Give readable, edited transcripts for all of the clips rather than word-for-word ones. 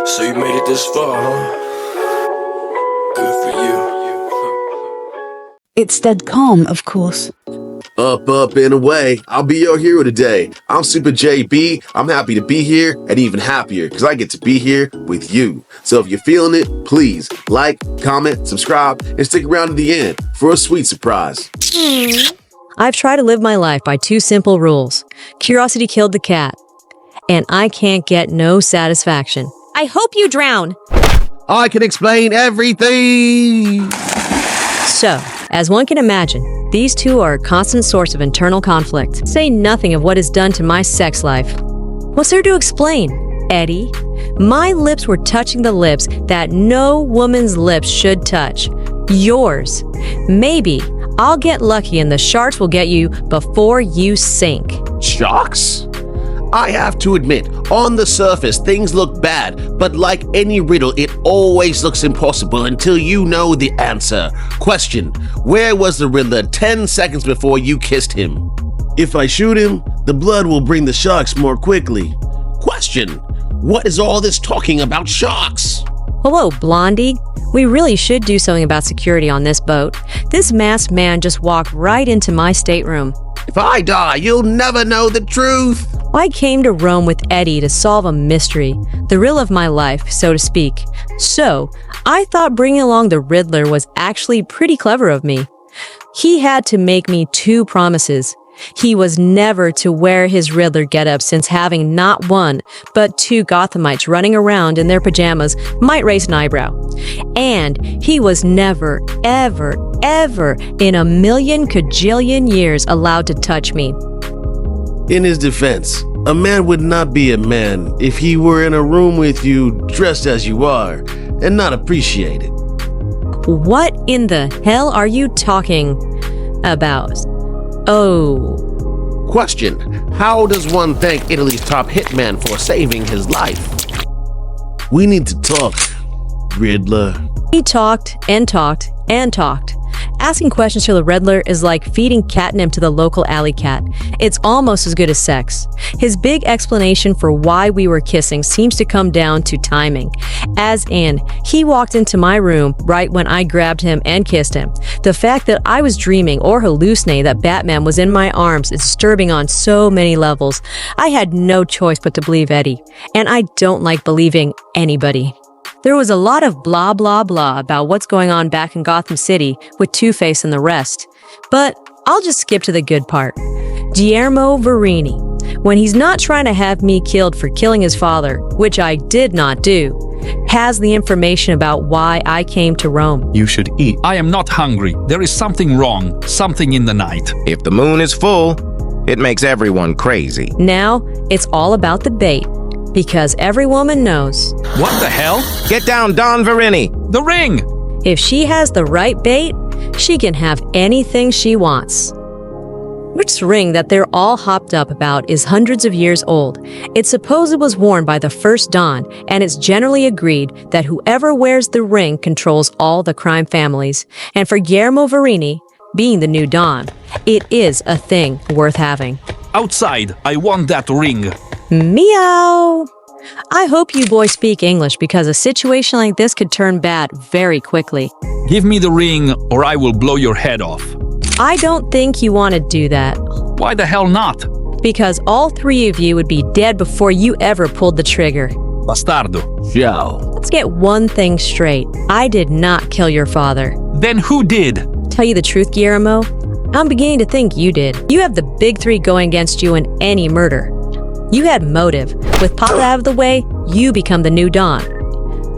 So you made it this far, huh? Good for you. It's dead calm, of course. Up, and away. I'll be your hero today. I'm Super JB. I'm happy to be here and even happier because I get to be here with you. So if you're feeling it, please like, comment, subscribe, and stick around to the end for a sweet surprise. I've tried to live my life by two simple rules. Curiosity killed the cat, and I can't get no satisfaction. I hope you drown. I can explain everything. So, as one can imagine, these two are a constant source of internal conflict. Say nothing of what is done to my sex life. What's there to explain, Eddie? My lips were touching the lips that no woman's lips should touch. Yours. Maybe I'll get lucky and the sharks will get you before you sink. Sharks? I have to admit, on the surface, things look bad, but like any riddle, it always looks impossible until you know the answer. Question: where was the Riddler 10 seconds before you kissed him? If I shoot him, the blood will bring the sharks more quickly. Question: what is all this talking about sharks? Hello, Blondie. We really should do something about security on this boat. This masked man just walked right into my stateroom. If I die, you'll never know the truth. I came to Rome with Eddie to solve a mystery, the riddle of my life, so to speak. So, I thought bringing along the Riddler was actually pretty clever of me. He had to make me two promises. He was never to wear his Riddler getup, since having not one, but two Gothamites running around in their pajamas might raise an eyebrow. And he was never, ever, ever in a million kajillion years allowed to touch me. In his defense, a man would not be a man if he were in a room with you dressed as you are and not appreciate it. What in the hell are you talking about? Oh. Question: how does one thank Italy's top hitman for saving his life? We need to talk, Riddler. He talked and talked and talked. Asking questions to the Riddler is like feeding catnip to the local alley cat. It's almost as good as sex. His big explanation for why we were kissing seems to come down to timing. As in, he walked into my room right when I grabbed him and kissed him. The fact that I was dreaming or hallucinating that Batman was in my arms is disturbing on so many levels. I had no choice but to believe Eddie, and I don't like believing anybody. There was a lot of blah blah blah about what's going on back in Gotham City with Two-Face and the rest. But I'll just skip to the good part. Guillermo Verini, when he's not trying to have me killed for killing his father, which I did not do, has the information about why I came to Rome. You should eat. I am not hungry. There is something wrong, something in the night. If the moon is full, it makes everyone crazy. Now, it's all about the bait. Because every woman knows. What the hell? Get down, Don Verini! The ring! If she has the right bait, she can have anything she wants. Which ring that they're all hopped up about is hundreds of years old. It's supposed was worn by the first Don, and it's generally agreed that whoever wears the ring controls all the crime families. And for Guillermo Verini, being the new Don, it is a thing worth having. Outside, I want that ring. Meow! I hope you boys speak English because a situation like this could turn bad very quickly. Give me the ring or I will blow your head off. I don't think you want to do that. Why the hell not? Because all three of you would be dead before you ever pulled the trigger. Bastardo. Ciao. Let's get one thing straight. I did not kill your father. Then who did? Tell you the truth, Guillermo, I'm beginning to think you did. You have the big three going against you in any murder. You had motive. With Papa out of the way, you become the new Don.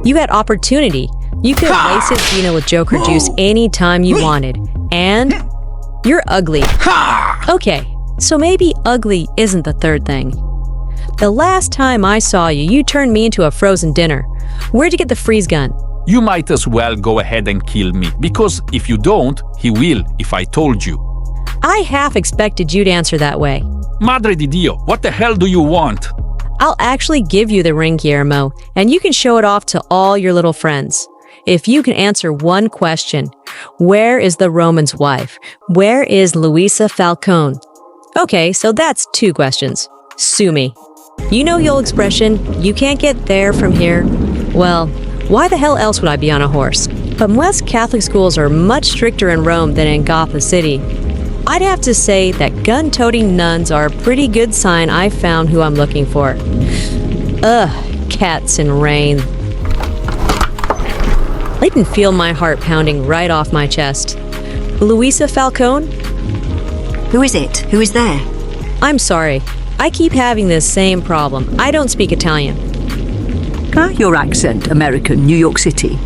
You had opportunity. You could have wasted Gina with Joker juice anytime you wanted. And you're ugly. Okay, so maybe ugly isn't the third thing. The last time I saw you, you turned me into a frozen dinner. Where'd you get the freeze gun? You might as well go ahead and kill me, because if you don't, he will if I told you. I half expected you to answer that way. Madre di Dio, what the hell do you want? I'll actually give you the ring, Guillermo, and you can show it off to all your little friends. If you can answer one question, where is the Roman's wife? Where is Luisa Falcone? Okay, so that's two questions. Sue me. You know your expression, you can't get there from here. Well, why the hell else would I be on a horse? But most Catholic schools are much stricter in Rome than in Gotham City. I'd have to say that gun-toting nuns are a pretty good sign I found who I'm looking for. Ugh, cats and rain. I can feel my heart pounding right off my chest. Luisa Falcone? Who is it? Who is there? I'm sorry. I keep having this same problem. I don't speak Italian. Your accent, American, New York City.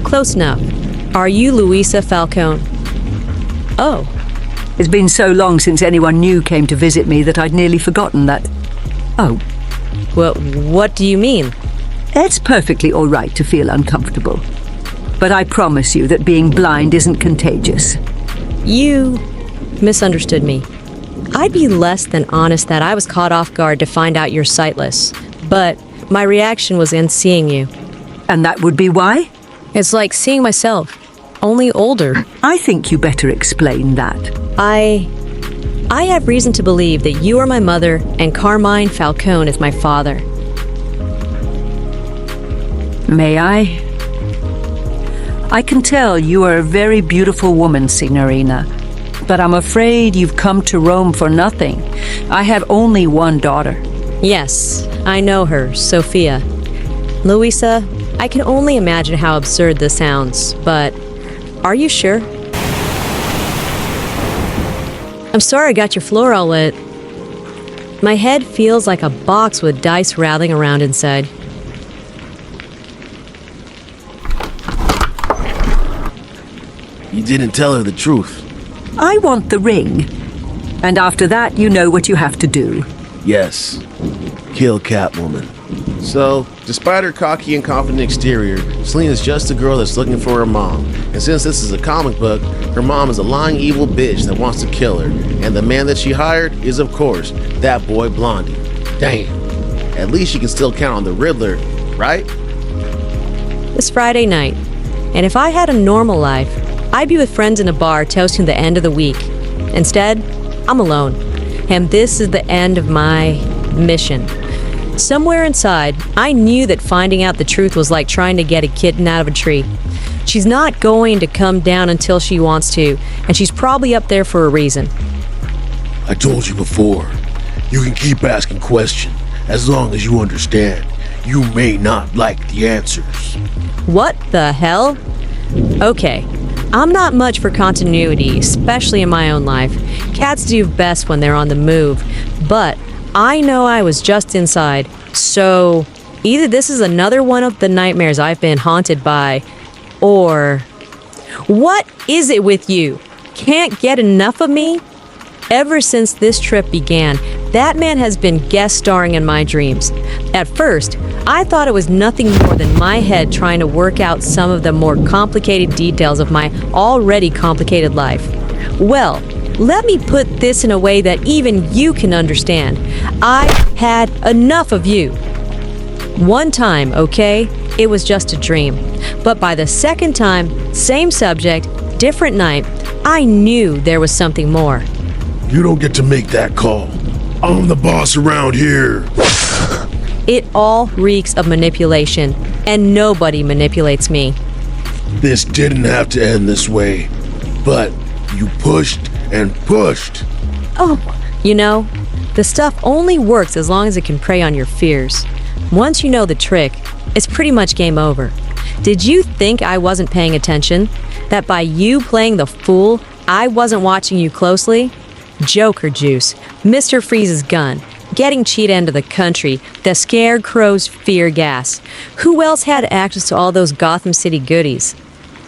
Close enough. Are you Luisa Falcone? Oh. It's been so long since anyone new came to visit me that I'd nearly forgotten that. Oh. Well, what do you mean? It's perfectly all right to feel uncomfortable. But I promise you that being blind isn't contagious. You misunderstood me. I'd be less than honest that I was caught off guard to find out you're sightless. But my reaction was in seeing you. And that would be why? It's like seeing myself, only older. I think you better explain that. I have reason to believe that you are my mother and Carmine Falcone is my father. May I? I can tell you are a very beautiful woman, Signorina. But I'm afraid you've come to Rome for nothing. I have only one daughter. Yes, I know her, Sophia. Luisa, I can only imagine how absurd this sounds, but are you sure? I'm sorry I got your floor all lit. My head feels like a box with dice rattling around inside. You didn't tell her the truth. I want the ring. And after that, you know what you have to do. Yes. Kill Catwoman. So, despite her cocky and confident exterior, Selena's just a girl that's looking for her mom. And since this is a comic book, her mom is a lying evil bitch that wants to kill her. And the man that she hired is, of course, that boy Blondie. Damn. At least you can still count on the Riddler, right? It's Friday night, and if I had a normal life, I'd be with friends in a bar toasting the end of the week. Instead, I'm alone, and this is the end of my mission. Somewhere inside, I knew that finding out the truth was like trying to get a kitten out of a tree. She's not going to come down until she wants to, and she's probably up there for a reason. I told you before, you can keep asking questions as long as you understand. You may not like the answers. What the hell? Okay, I'm not much for continuity, especially in my own life. Cats do best when they're on the move, but I know I was just inside, so either this is another one of the nightmares I've been haunted by, or... What is it with you? Can't get enough of me? Ever since this trip began, that man has been guest starring in my dreams. At first, I thought it was nothing more than my head trying to work out some of the more complicated details of my already complicated life. Well, let me put this in a way that even you can understand. I had enough of you. One time, okay? It was just a dream. But by the second time, same subject, different night, I knew there was something more. You don't get to make that call. I'm the boss around here. It all reeks of manipulation, and nobody manipulates me. This didn't have to end this way, but you pushed and pushed. Oh, you know, the stuff only works as long as it can prey on your fears. Once you know the trick, it's pretty much game over. Did you think I wasn't paying attention? That by you playing the fool, I wasn't watching you closely? Joker juice, Mr. Freeze's gun, getting Cheetah into the country, the Scarecrow's fear gas. Who else had access to all those Gotham City goodies?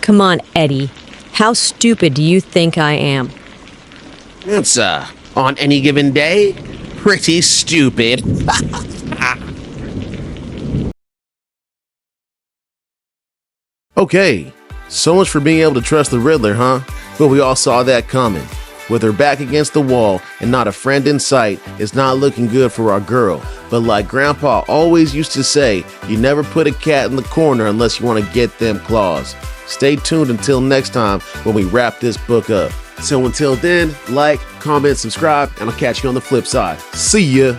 Come on, Eddie. How stupid do you think I am? It's, on any given day, pretty stupid. Okay, so much for being able to trust the Riddler, huh? But we all saw that coming. With her back against the wall and not a friend in sight, it's not looking good for our girl. But like Grandpa always used to say, you never put a cat in the corner unless you want to get them claws. Stay tuned until next time when we wrap this book up. So until then, like, comment, subscribe, and I'll catch you on the flip side. See ya!